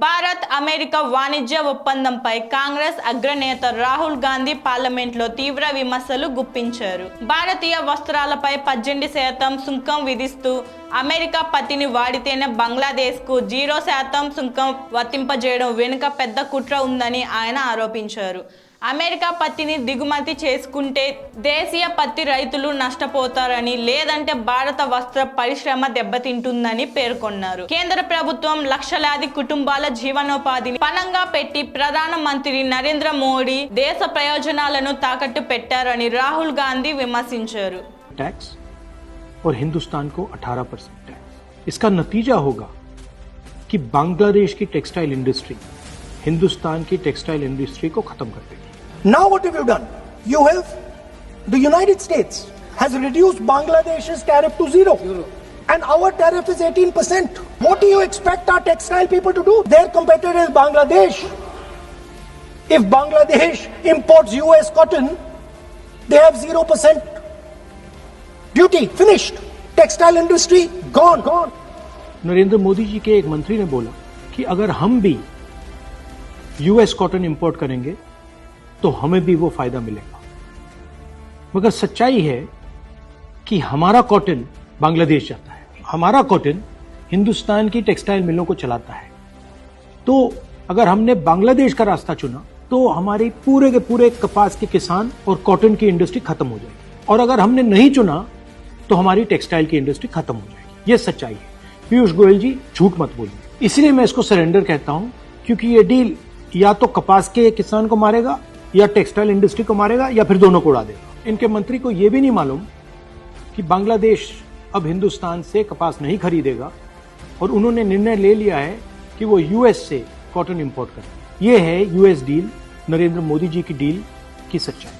Bharat America వాణిజ్య ఒప్పందంపై కాంగ్రెస్ అగ్రనేత రాహుల్ గాంధీ పార్లమెంట్లో తీవ్ర విమర్శలు గుప్పించారు. భారతీయ వస్త్రాలపై 18% సుంకం విధిస్తూ అమెరికా పత్తిని వాడితేనే బంగ్లాదేశ్కు 0% సుంకం వర్తింపజేయడం వెనుక పెద్ద కుట్ర ఉందని ఆయన ఆరోపించారు. అమెరికా పత్తిని దిగుమతి చేసుకుంటే దేశీయ పత్తి రైతులు నష్టపోతారని, లేదంటే భారత వస్త్ర పరిశ్రమ దెబ్బతింటుందని పేర్కొన్నారు. కేంద్ర ప్రభుత్వం లక్షలాది కుటుంబాల జీవనోపాధిని పణంగా పెట్టి ప్రధానమంత్రి నరేంద్ర మోడీ దేశ ప్రయోజనాలను తాకట్టు పెట్టారని రాహుల్ గాంధీ విమర్శించారు. टैक्स और हिंदुस्तान को 18% टैक्स, इसका नतीजा होगा कि बांग्लादेश की टेक्सटाइल इंडस्ट्री हिंदुस्तान की टेक्सटाइल इंडस्ट्री को खत्म कर देगी. Now what have you done? You have, the United States has reduced Bangladesh's tariff to 0. And our tariff is 18%. What do you expect our textile people to do? Their competitor is Bangladesh. If Bangladesh imports US cotton, they have 0% duty. Finished. Textile industry gone. Narendra Modi ji के एक मंत्री ने बोला कि अगर हम भी US cotton import करेंगे तो हमें भी वो फायदा मिलेगा. मगर सच्चाई है कि हमारा कॉटन बांग्लादेश जाता है, हमारा कॉटन हिंदुस्तान की टेक्सटाइल मिलों को चलाता है. तो अगर हमने बांग्लादेश का रास्ता चुना तो हमारे पूरे के पूरे कपास के किसान और कॉटन की इंडस्ट्री खत्म हो जाएगी. और अगर हमने नहीं चुना तो हमारी टेक्सटाइल की इंडस्ट्री खत्म हो जाएगी. ये सच्चाई है. पीयूष गोयल जी झूठ मत बोलिए. इसलिए मैं इसको सरेंडर कहता हूं, क्योंकि ये डील या तो कपास के किसान को मारेगा, या टेक्सटाइल इंडस्ट्री को मारेगा, या फिर दोनों को उड़ा देगा. इनके मंत्री को यह भी नहीं मालूम कि बांग्लादेश अब हिंदुस्तान से कपास नहीं खरीदेगा और उन्होंने निर्णय ले लिया है कि वो यूएस से कॉटन इंपोर्ट करें. यह है यूएस डील, नरेंद्र मोदी जी की डील की सच्चाई.